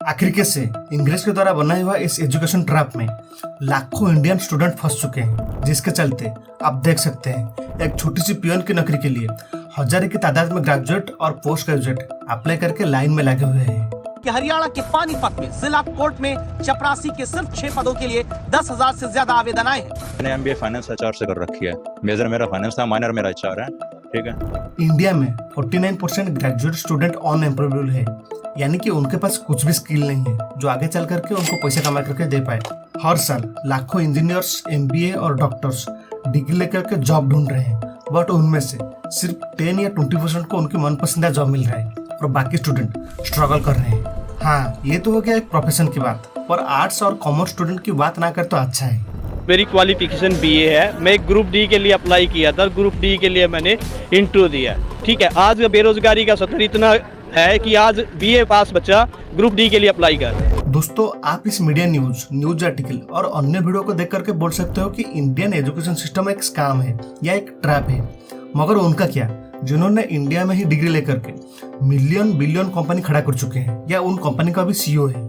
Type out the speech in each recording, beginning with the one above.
आखिर कैसे इंग्लिश के द्वारा बनाया हुआ इस एजुकेशन ट्रैप में लाखों इंडियन स्टूडेंट फंस चुके हैं, जिसके चलते आप देख सकते हैं एक छोटी सी पियन की नौकरी के लिए हजारों की तादाद में ग्रेजुएट और पोस्ट ग्रेजुएट अप्लाई करके लाइन में लगे हुए हैं। कि हरियाणा के पानीपत में जिला कोर्ट में चपरासी के सिर्फ 6 पदों के लिए 10,000 से ज्यादा आवेदन आए हैं। मैंने एमबीए फाइनेंस एचआर से कर रखी है। मेजर मेरा फाइनेंस था, माइनर मेरा एचआर है। ठीक है। इंडिया में 49% ग्रेजुएट स्टूडेंट अनएम्प्लॉयबल है, यानी कि उनके पास कुछ भी स्किल नहीं है जो आगे चल करके उनको पैसा कमा करके दे पाए। हर साल लाखों इंजीनियर्स, एमबीए और डॉक्टर्स डिग्री लेकर के जॉब ढूंढ रहे हैं, बट उनमें से सिर्फ 10 या 20% को उनकी मनपसंदीदा जॉब मिल रहा है और बाकी स्टूडेंट स्ट्रगल कर रहे हैं। हाँ, ये तो हो गया एक प्रोफेशन की बात, पर आर्ट्स और कॉमर्स स्टूडेंट की बात ना कर तो अच्छा है। मेरी क्वालिफिकेशन बीए है। मैं ग्रुप डी के लिए अप्लाई किया था, ग्रुप डी के लिए मैंने इंटरव्यू दिया। ठीक है, आज बेरोजगारी का स्तर इतना है कि आज बीए पास बच्चा ग्रुप डी के लिए अप्लाई कर रहा है। दोस्तों, आप इस मीडिया न्यूज आर्टिकल और अन्य वीडियो को देख करके बोल सकते हो कि इंडियन एजुकेशन सिस्टम एक स्कैम है या एक ट्रैप है, मगर उनका क्या, जिन्होंने इंडिया में ही डिग्री लेकर के मिलियन बिलियन कंपनी खड़ा कर चुके हैं या उन कंपनी का भी सीईओ है,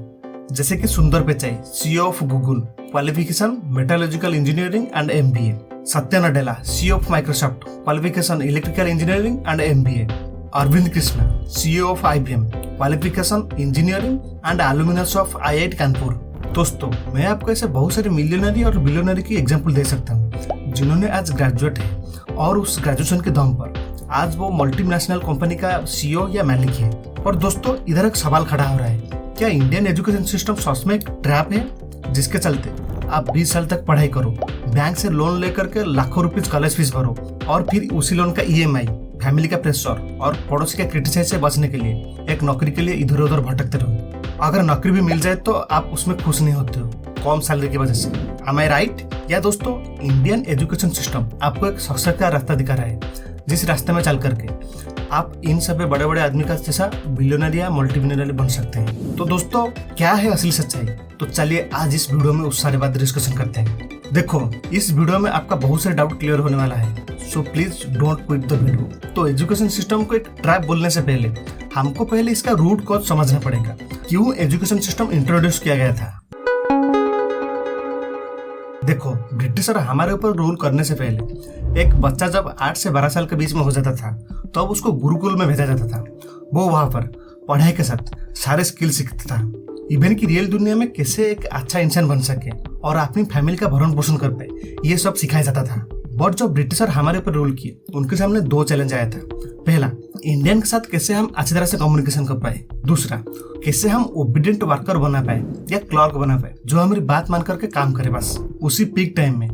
जैसे कि Sundar Pichai, CEO of Google, qualification metallurgical engineering and MBA, Satya Nadella, CEO of Microsoft, qualification electrical engineering and MBA, Arvind Krishna, CEO of IBM, qualification engineering and alumnus of IIT Kanpur. दोस्तों, मैं आपको ऐसे बहुत सारे मिलियनरी और बिलियनरी की एग्जांपल दे सकता हूँ जिन्होंने आज ग्रेजुएट है और उस ग्रेजुएशन के दम पर आज वो मल्टीनेशनल कंपनी का सीईओ या मालिक है। और दोस्तों, इधर एक सवाल खड़ा हो रहा है, क्या इंडियन एजुकेशन सिस्टम सच में एक ट्रैप है जिसके चलते आप 20 साल तक पढ़ाई करो, बैंक से लोन लेकर के लाखों रुपीज कॉलेज फीस भरो और फिर उसी लोन का ईएमआई, फैमिली का प्रेशर और पड़ोसी का क्रिटिसाइज से बचने के लिए एक नौकरी के लिए इधर उधर भटकते रहो। अगर नौकरी भी मिल जाए तो आप उसमें खुश नहीं होते हो, कम सैलरी की वजह से। एम आई राइट? या दोस्तों, इंडियन एजुकेशन सिस्टम आपको एक सक्सेस का रास्ता दिखा रहा है, जिस रास्ते में चल करके आप इन सभी बड़े बड़े आदमी का जैसा बिलियनर या मल्टी बिलियनर बन सकते हैं। तो दोस्तों, क्या है असली सच्चाई? तो चलिए आज इस वीडियो में उस सारे बात डिस्कशन करते हैं। देखो, इस वीडियो में आपका बहुत सारे डाउट क्लियर होने वाला है, so please don't quit the video. तो एजुकेशन सिस्टम को एक ट्रैप बोलने से पहले हमको पहले इसका रूट कॉज समझना पड़ेगा, क्यों एजुकेशन सिस्टम इंट्रोड्यूस किया गया था। देखो, ब्रिटिशर हमारे ऊपर रूल करने से पहले एक बच्चा जब 8 से 12 साल के बीच में हो जाता था तब तो उसको गुरुकुल में भेजा जाता था। वो वहां पर पढ़ाई के साथ सारे स्किल सीखता था, इवन की रियल दुनिया में कैसे एक अच्छा इंसान बन सके और अपनी फैमिली का भरण पोषण कर पाए, ये सब सिखाया जाता था। बट जो ब्रिटिशर हमारे ऊपर रूल किए, उनके सामने 2 चैलेंज आया था। पहला, इंडियन के साथ कैसे हम अच्छी तरह से कम्युनिकेशन कर पाए। दूसरा, कैसे हम ओबीडियंट वर्कर बना पाए या क्लर्क बना पाए जो हमारी बात मान करके काम करे। बस उसी पीक टाइम में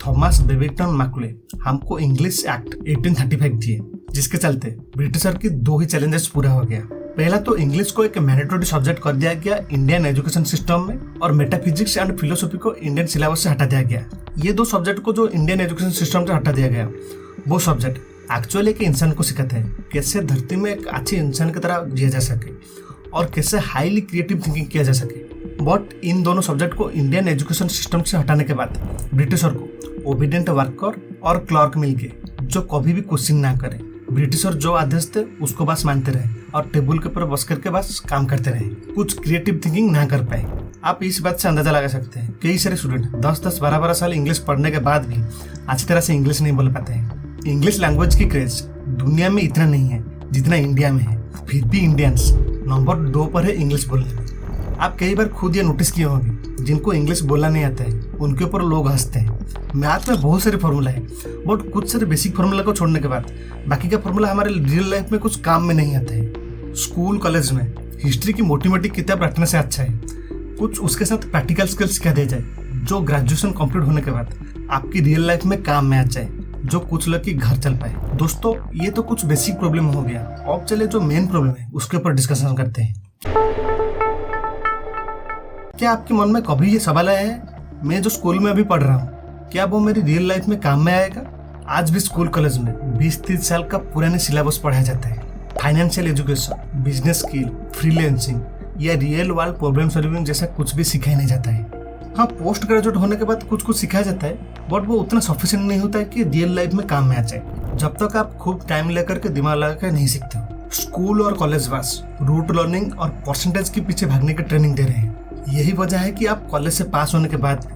थॉमस बेबिंगटन मैकॉले हमको इंग्लिश एक्ट 1835 दिए, जिसके चलते ब्रिटिशर की 2 ही चैलेंजेस पूरा हो गया। पहला तो इंग्लिश को एक मैंडेटरी सब्जेक्ट कर दिया गया इंडियन एजुकेशन सिस्टम में, और मेटाफिजिक्स एंड फिलोसफी को इंडियन सिलेबस से हटा दिया गया। ये 2 सब्जेक्ट को जो इंडियन एजुकेशन सिस्टम से हटा दिया गया, वो सब्जेक्ट एक्चुअली एक इंसान को सिखाते हैं कैसे धरती में एक अच्छे इंसान की तरह जिया जा सके और कैसे हाईली क्रिएटिव थिंकिंग किया जा सके। बट इन दोनों सब्जेक्ट को इंडियन एजुकेशन सिस्टम से हटाने के बाद ब्रिटिशर को ओबीडियंट वर्कर और क्लर्क मिल गए जो कभी भी क्वेश्चन ना करे। ब्रिटिशर जो आदेश थे उसको बस मानते रहे और टेबल के ऊपर बस करके बस काम करते रहे, कुछ क्रिएटिव थिंकिंग ना कर पाए। आप इस बात से अंदाजा लगा सकते हैं कई सारे स्टूडेंट 10-10, 12-12 साल इंग्लिश पढ़ने के बाद भी अच्छी तरह से इंग्लिश नहीं बोल पाते हैं। इंग्लिश लैंग्वेज की क्रेज दुनिया में इतना नहीं है जितना इंडिया में है, फिर भी इंडियंस नंबर 2 पर है इंग्लिश बोलने में। आप कई बार खुद ये नोटिस किए होंगे, जिनको इंग्लिश बोलना नहीं आता है उनके ऊपर लोग हंसते हैं। मैथ में बहुत सारे फॉर्मूला है, बट कुछ सारे बेसिक फॉर्मूला को छोड़ने के बाद बाकी का फॉर्मूला हमारे रियल लाइफ में कुछ काम में नहीं आता है। स्कूल कॉलेज में हिस्ट्री की मोटी मोटी किताब रखने से अच्छा है कुछ उसके साथ प्रैक्टिकल स्किल्स सिखा दिया जाए, जो ग्रेजुएशन कंप्लीट होने के बाद आपकी रियल लाइफ में काम में आ जाए, जो कुछ लोग की घर चल पाए। दोस्तों, ये तो कुछ बेसिक प्रॉब्लम हो गया। अब चले जो मेन प्रॉब्लम है उसके ऊपर डिस्कशन करते हैं। क्या आपके मन में कभी ये सवाल आया है, मैं जो स्कूल में अभी पढ़ रहा हूँ क्या वो मेरी रियल लाइफ में काम में आएगा? आज भी स्कूल कॉलेज में 20-30 साल का पुराने सिलेबस पढ़ाया जाता है। Financial education, business skill, freelancing या रियल वर्ल्ड प्रॉब्लम सॉल्विंग जैसा कुछ भी सिखाया नहीं जाता है। हाँ, पोस्ट ग्रेजुएट होने के बाद कुछ कुछ सिखाया जाता है, बट वो उतना सफिशिएंट नहीं होता है कि रियल लाइफ में काम में आ जाए। जब तक आप खूब टाइम लेकर के दिमाग लगा कर नहीं सीखते हो। स्कूल और कॉलेज बस रूट लर्निंग और परसेंटेज के पीछे भागने की ट्रेनिंग दे रहे हैं। यही वजह है कि आप कॉलेज से पास होने के बाद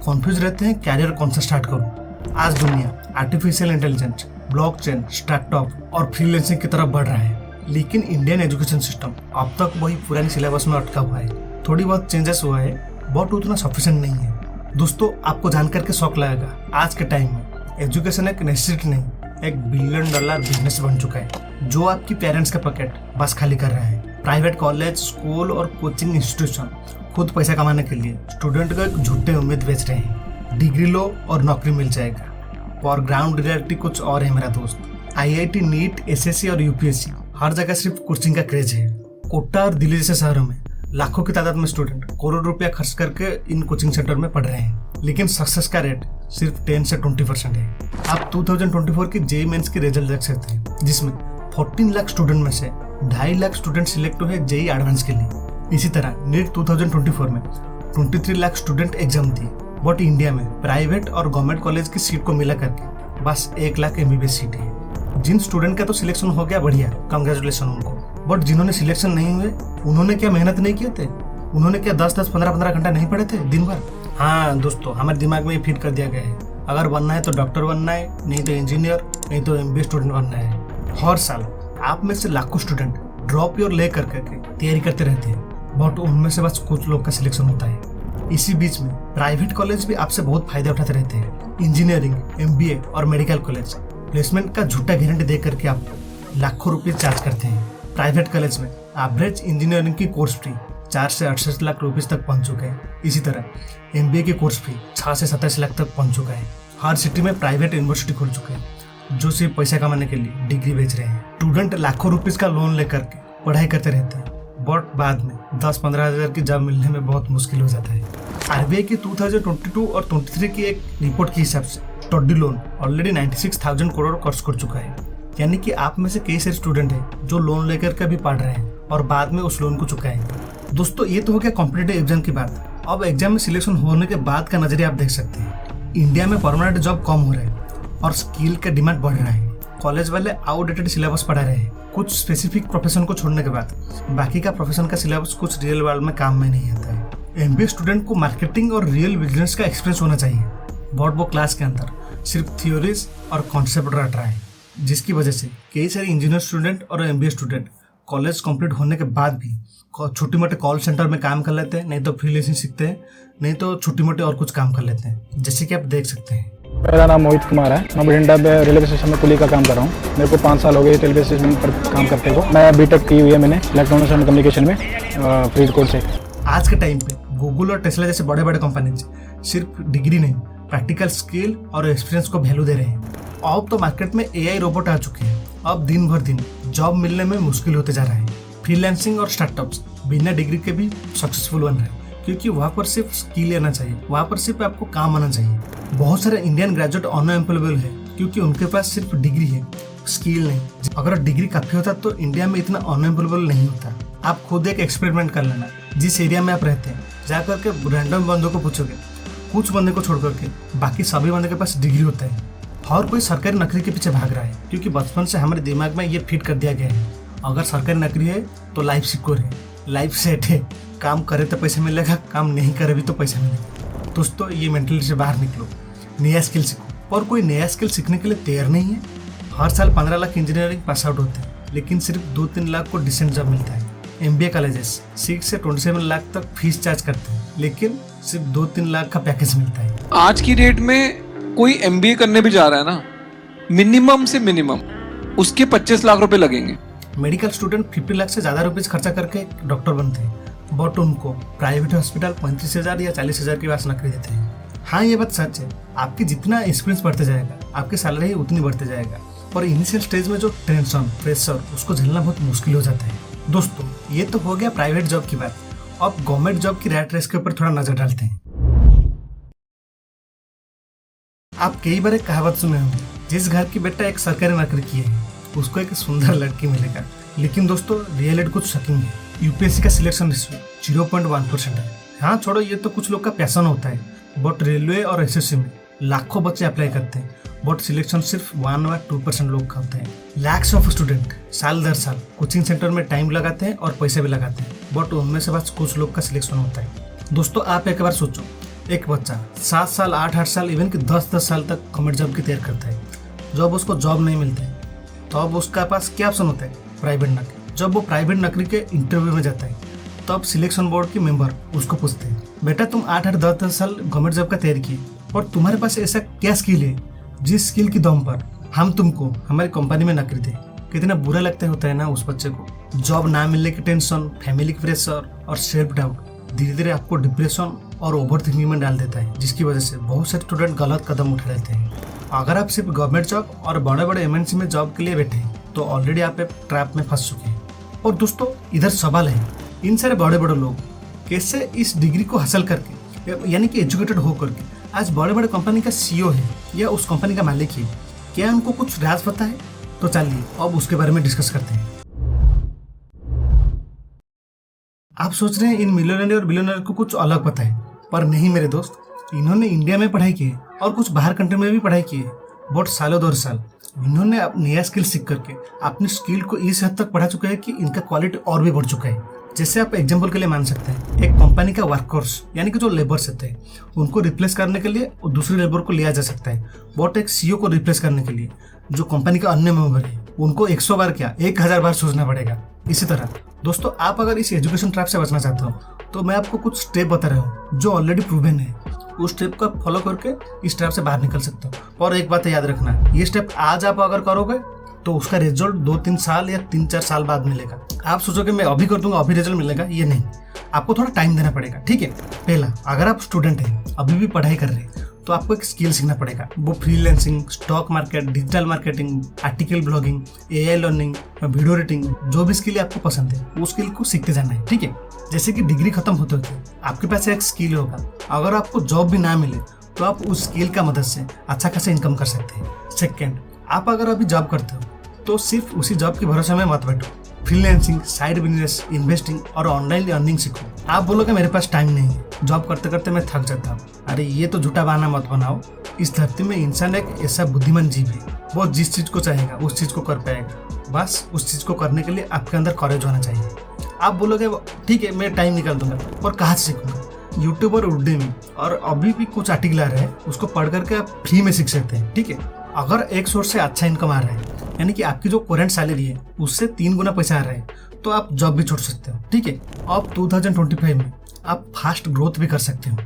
कॉन्फ्यूज रहते हैं कैरियर कौन सा स्टार्ट करूं। आज दुनिया आर्टिफिशियल इंटेलिजेंस, ब्लॉकचेन, स्टार्टअप और फ्रीलांसिंग की तरफ बढ़ रहा है, लेकिन इंडियन एजुकेशन सिस्टम अब तक वही पुरानी सिलेबस में अटका हुआ है। थोड़ी बहुत चेंजेस हुआ है, बट उतना सफिशिएंट नहीं है। दोस्तों, आपको जानकर के शौक लगेगा, आज के टाइम में एजुकेशन एक नेसेसिटी नहीं, एक $1 बिलियन बिजनेस बन चुका है जो आपकी पेरेंट्स का पॉकेट बस खाली कर रहा है। प्राइवेट कॉलेज, स्कूल और कोचिंग इंस्टीट्यूशन खुद पैसा कमाने के लिए स्टूडेंट को एक झूठे उम्मीद बेच रहे हैं। डिग्री लो और नौकरी मिल जाएगा, और ग्राउंड रियलिटी कुछ और है मेरा दोस्त। IIT, नीट, SSC और UPSC हर जगह सिर्फ कोचिंग का क्रेज है। कोटा और दिल्ली जैसे शहरों में लाखों की तादाद में स्टूडेंट करोड़ रुपया खर्च करके इन कोचिंग सेंटर में पढ़ रहे हैं, लेकिन सक्सेस का रेट सिर्फ 10 से 20% है। आप 2024 की JEE मेंस की रिजल्ट देख सकते हैं, जिसमें 14 लाख स्टूडेंट में से 2.5 लाख स्टूडेंट सिलेक्ट हुए JEE एडवांस के लिए। इसी तरह नीट 2024 में 23 लाख स्टूडेंट एग्जाम दिए, बट इंडिया में प्राइवेट और गवर्नमेंट कॉलेज की सीट को मिला करके बस 1 लाख MBBS सीट है। जिन स्टूडेंट का तो सिलेक्शन हो गया, बढ़िया, कंग्रेचुलेशन उनको। बट जिन्होंने सिलेक्शन नहीं हुए, उन्होंने क्या मेहनत नहीं किए थे? उन्होंने क्या 10-10, 15-15 घंटा नहीं पढ़े थे दिन भर? हाँ दोस्तों, हमारे दिमाग में ये फिट कर दिया गया है, अगर बनना है तो डॉक्टर बनना है, नहीं तो इंजीनियर, नहीं तो MBA स्टूडेंट बनना है। हर साल आप में से लाखों स्टूडेंट ड्रॉप ईयर ले करके तैयारी करते रहते हैं, बट उनमें से बस कुछ लोग का सिलेक्शन होता है। इसी बीच में प्राइवेट कॉलेज भी आपसे बहुत फायदे उठाते रहते हैं। इंजीनियरिंग, MBA और मेडिकल कॉलेज प्लेसमेंट का झूठा गारंटी दे करके आपको लाखों रुपए चार्ज करते हैं। प्राइवेट कॉलेज में एवरेज इंजीनियरिंग की कोर्स फी 4 से 68 लाख रुपीस तक पहुंच चुका है। इसी तरह MBA की कोर्स फी 6 से 27 लाख तक पहुंच चुका है। हर सिटी में प्राइवेट यूनिवर्सिटी खुल चुके हैं जो सिर्फ पैसा कमाने के लिए डिग्री बेच रहे हैं। स्टूडेंट लाखों रुपीस का लोन लेकर के पढ़ाई करते रहते हैं, बट बाद में 10-15 हजार की जॉब मिलने में बहुत मुश्किल हो जाता है। RBI की 2022 और 23 की एक रिपोर्ट के हिसाब से स्टडी लोन ऑलरेडी 96,000 करोड़ खर्च कर चुका है। यानी कि आप में से कई सारे स्टूडेंट हैं जो लोन लेकर के भी पढ़ रहे हैं और बाद में उस लोन को चुकाएंगे। दोस्तों, ये तो हो गया कॉम्पिटिटिव एग्जाम की बात। अब एग्जाम में सिलेक्शन होने के बाद का नजरिया आप देख सकते हैं। इंडिया में परमानेंट जॉब कम हो रहा है और स्किल का डिमांड बढ़ रहा है। कॉलेज वाले आउटडेटेड सिलेबस पढ़ा रहे हैं। कुछ स्पेसिफिक प्रोफेशन को छोड़ने के बाद बाकी का प्रोफेशन का सिलेबस कुछ रियल वर्ल्ड में काम में नहीं आता है। MBA स्टूडेंट को मार्केटिंग और रियल बिजनेस का एक्सपीरियंस होना चाहिए, बट वो क्लास के अंदर सिर्फ थ्योरीज और कॉन्सेप्ट रट रहा है, जिसकी वजह से कई सारे इंजीनियर स्टूडेंट और MBA स्टूडेंट कॉलेज कंप्लीट होने के बाद भी छोटे मोटे कॉल सेंटर में काम कर लेते हैं, नहीं तो फ्रीलांसिंग सीखते हैं, नहीं तो छोटे मोटे और कुछ काम कर लेते हैं, जैसे कि आप देख सकते हैं। मेरा नाम मोहित कुमार है। मैं बठिंडा में रेलवे स्टेशन में कुली का काम कर रहा हूँ। मेरे को 5 साल हो गए रेलवे स्टेशन पर काम करते को। मैं BTech की हुई है मैंने इलेक्ट्रॉनिक्स एंड कम्युनिकेशन में फरीदकोट से। आज के टाइम पे गूगल और टेस्ला जैसे बड़े बड़े कंपनीज सिर्फ डिग्री नहीं, प्रैक्टिकल स्किल और एक्सपीरियंस को वैल्यू दे रहे हैं। अब तो मार्केट में AI रोबोट आ चुके हैं। अब दिन भर दिन जॉब मिलने में मुश्किल होते जा रहा है। फ्रीलांसिंग और स्टार्टअप्स बिना डिग्री के भी सक्सेसफुल बन रहे हैं, क्योंकि वहाँ पर सिर्फ स्किल लेना चाहिए, वहाँ पर सिर्फ आपको काम आना चाहिए। बहुत सारे इंडियन ग्रेजुएट अनएम्प्लॉयबल है क्योंकि उनके पास सिर्फ डिग्री है, स्किल नहीं। अगर डिग्री काफी होता तो इंडिया में इतना अनएम्प्लॉयबल नहीं होता। आप खुद एक एक्सपेरिमेंट कर लेना, जिस एरिया में आप रहते हैं जाकर के रैंडम बंदों को पूछोगे, कुछ बंदे को छोड़ करके बाकी सभी बंदे के पास डिग्री होता है। हर कोई सरकारी नौकरी के पीछे भाग रहा है, क्योंकि बचपन से हमारे दिमाग में ये फिट कर दिया गया है, अगर सरकारी नौकरी है तो लाइफ सिक्योर है, लाइफ सेट है, काम करे तो पैसा मिलेगा, काम नहीं करे भी तो पैसा मिलेगा। दोस्तों, ये मेंटलिटी से बाहर निकलो, नया स्किल सीखो। और कोई नया स्किल सीखने के लिए तैयार नहीं है। हर साल 15 लाख इंजीनियरिंग पास आउट होते हैं, लेकिन सिर्फ 2-3 लाख को डिसेंट जॉब मिलता है। MBA कॉलेजेस 6 से 27 लाख तक फीस चार्ज करते हैं, लेकिन सिर्फ 2-3 लाख का पैकेज मिलता है। आज की डेट में कोई MBA करने भी जा रहा है ना, मिनिमम से मिनिमम उसके 25 लाख रुपए लगेंगे। मेडिकल स्टूडेंट 50 लाख से ज्यादा रुपीज खर्चा करके डॉक्टर बनते हैं, बट उनको प्राइवेट हॉस्पिटल 35,000 या 40,000 की वास नौकरी देते हैं। हाँ, ये बात सच है, आपकी जितना एक्सपीरियंस बढ़ते जाएगा आपकी सैलरी उतनी बढ़ते जाएगा, और इनिशियल स्टेज में जो टेंशन, प्रेशर, उसको झेलना बहुत मुश्किल हो जाता है। दोस्तों, ये तो हो गया प्राइवेट जॉब की बात। अब गवर्नमेंट जॉब की रैट रेस के ऊपर थोड़ा नजर डालते हैं। आप कई बार एक कहावत सुने होंगे, जिस घर की बेटा एक सरकारी नौकरी की है उसको एक सुंदर लड़की मिलेगा। लेकिन दोस्तों, रियलिटी कुछ शॉकिंग है। UPSC का सिलेक्शन रेशियो 0.1% है। हाँ छोड़ो, ये तो कुछ लोग का पैशन होता है, बट रेलवे और SSC में लाखों बच्चे अप्लाई करते हैं, बट सिलेक्शन सिर्फ 1 या 2% लोग का होता है। लैक्स ऑफ स्टूडेंट साल दर साल कोचिंग सेंटर में टाइम लगाते हैं और पैसे भी लगाते हैं, बट उनमें से बस कुछ लोग का सिलेक्शन होता है। दोस्तों आप एक बार सोचो, एक बच्चा 7 साल 8 साल इवन कि 10 साल तक गवर्नमेंट जॉब की तैयारी करता है। जब उसको जॉब नहीं मिलता है तो अब उसका पास क्या ऑप्शन होता है? प्राइवेट नौकरी। जब वो प्राइवेट नौकरी के इंटरव्यू में जाता है तो अब सिलेक्शन बोर्ड के मेंबर उसको पूछते हैं, बेटा तुम 8 10 साल गवर्नमेंट जॉब का तैयारी की और तुम्हारे पास ऐसा क्या स्किल है जिस स्किल की दम पर हम तुमको हमारी कंपनी में नौकरी दें। कितना बुरा लगता होता है ना उस बच्चे को। जॉब ना मिलने की टेंशन, फैमिली की प्रेशर और सेल्फ डाउट धीरे धीरे आपको डिप्रेशन और ओवर थिंकिंग में डाल देता है, जिसकी वजह से बहुत सारे स्टूडेंट गलत कदम उठा लेते हैं। अगर आप सिर्फ गवर्नमेंट जॉब और बड़े बड़े MNC में जॉब के लिए बैठे हैं तो ऑलरेडी आप एक ट्रैप में फंस चुके हैं। और दोस्तों इधर सवाल है, इन सारे बड़े बड़े लोग कैसे इस डिग्री को हासिल करके यानी कि एजुकेटेड होकर के आज बड़े बड़े कंपनी का CEO है या उस कंपनी का मालिक है? क्या उनको कुछ राज पता है? तो चलिए अब उसके बारे में डिस्कस करते हैं। आप सोच रहे हैं इन मिलियनर और बिलियनर को कुछ अलग पता है, पर नहीं मेरे दोस्त। इन्होंने इंडिया में पढ़ाई की है और कुछ बाहर कंट्री में भी पढ़ाई की है, बहुत सालों 2 साल इन्होंने नया स्किल सीख करके अपनी स्किल को इस हद तक बढ़ा चुका है कि इनका क्वालिटी और भी बढ़ चुका है। जैसे आप एग्जांपल के लिए मान सकते हैं, एक कंपनी का वर्कफोर्स यानी कि जो लेबर्स होते हैं उनको रिप्लेस करने के लिए दूसरे लेबर को लिया जा सकता है, बट एक CEO को रिप्लेस करने के लिए जो कंपनी का अन्य मेंबर है उनको 100 बार क्या 1000 बार सोचना पड़ेगा। इसी तरह दोस्तों आप अगर इस एजुकेशन ट्रैप से बचना चाहते हो तो मैं आपको कुछ स्टेप बता रहा हूँ जो ऑलरेडी प्रूवन है। उस स्टेप को आप फॉलो करके इस ट्रैप से बाहर निकल सकते हो। और एक बात याद रखना, ये स्टेप आज आप अगर करोगे तो उसका रिजल्ट 2-3 साल या 3-4 साल बाद मिलेगा। आप सोचोगे मैं अभी कर दूंगा अभी रिजल्ट मिलेगा, ये नहीं, आपको थोड़ा टाइम देना पड़ेगा। ठीक है, पहला अगर आप स्टूडेंट हैं अभी भी पढ़ाई कर रहे हैं तो आपको एक स्किल सीखना पड़ेगा। वो freelancing, stock market, digital marketing, article blogging, AI learning, video editing, जो भी स्किल आपको पसंद है वो स्किल को सीखते जाना है। ठीक है, जैसे कि डिग्री खत्म होते होते आपके पास एक स्किल होगा, अगर आपको जॉब भी ना मिले तो आप उस स्किल का मदद से अच्छा खासा इनकम कर सकते हैं। सेकेंड, आप अगर अभी जॉब करते हो तो सिर्फ उसी जॉब के भरोसे में मत बैठो, फ्रीलांसिंग, साइड बिजनेस, इन्वेस्टिंग और ऑनलाइन अर्निंग सीखो। आप बोलोगे मेरे पास टाइम नहीं है, जॉब करते करते मैं थक जाता हूँ। अरे ये तो झूठा बहाना मत बनाओ। इस धरती में इंसान एक ऐसा बुद्धिमान जीव है, वो जिस चीज को चाहेगा उस चीज को कर पाएगा। बस उस चीज को करने के लिए आपके अंदर करेज होना चाहिए। आप बोलोगे ठीक है मैं टाइम निकाल दूंगा, और कहाँ से सीखूंगा? यूट्यूब और Udemy और अभी भी कुछ आर्टिकल आ रहे हैं उसको पढ़ करके आप फ्री में सीख सकते हैं। ठीक है, अगर एक सोर्स से अच्छा इनकम आ रहा है यानी कि आपकी जो करंट सैलरी है उससे 3 गुना पैसा आ रहा है तो आप जॉब भी छोड़ सकते हो। ठीक है, अब 2025 में आप फास्ट ग्रोथ भी कर सकते हो।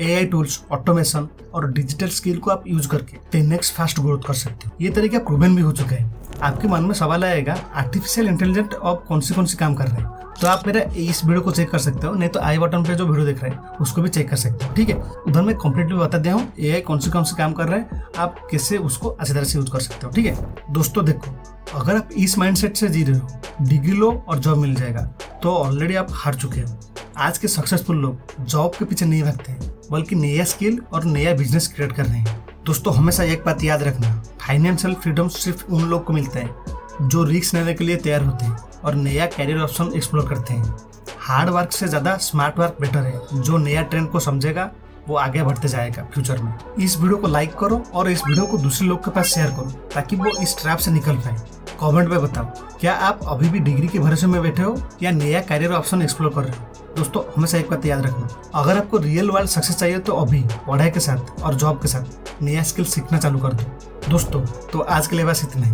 AI टूल्स, ऑटोमेशन और डिजिटल स्किल को आप यूज करके 10x फास्ट ग्रोथ कर सकते हो। ये तरीका प्रूवन भी हो चुका है। आपके मन में सवाल आएगा आर्टिफिशियल इंटेलिजेंस अब कौन सी काम कर रहे हैं, तो आप मेरा इस वीडियो को चेक कर सकते हो, नहीं तो आई बटन पे जो वीडियो देख रहे हैं उसको भी चेक कर सकते हो। ठीक है, उधर मैं कंप्लीटली बता दिया हूँ AI कौन सी काम कर रहा है, आप कैसे उसको अच्छी तरह से यूज कर सकते हो। ठीक है दोस्तों, देखो अगर आप इस माइंडसेट से जी रहे हो डिग्री लो और जॉब मिल जाएगा तो ऑलरेडी आप हार चुके हो। आज के सक्सेसफुल लोग जॉब के पीछे नहीं भागते बल्कि नया स्किल और नया बिजनेस क्रिएट कर रहे हैं। दोस्तों हमेशा एक बात याद रखना, फाइनेंशियल फ्रीडम सिर्फ उन लोग को मिलता है जो रिस्क लेने के लिए तैयार होते हैं और नया कैरियर ऑप्शन एक्सप्लोर करते हैं। हार्ड वर्क से ज्यादा स्मार्ट वर्क बेटर है। जो नया ट्रेंड को समझेगा वो आगे बढ़ते जाएगा फ्यूचर में। इस वीडियो को लाइक करो और इस वीडियो को दूसरे लोग के पास शेयर करो ताकि वो इस ट्रैप से निकल पाए। कमेंट में बताओ क्या आप अभी भी डिग्री के भरोसे में बैठे हो या नया कैरियर ऑप्शन एक्सप्लोर कर रहे हो। दोस्तों हमेशा एक बात याद रखना, अगर आपको रियल वर्ल्ड सक्सेस चाहिए तो अभी पढ़ाई के साथ और जॉब के साथ नया स्किल सीखना चालू कर दो। दोस्तों तो आज के लिए बस इतना ही।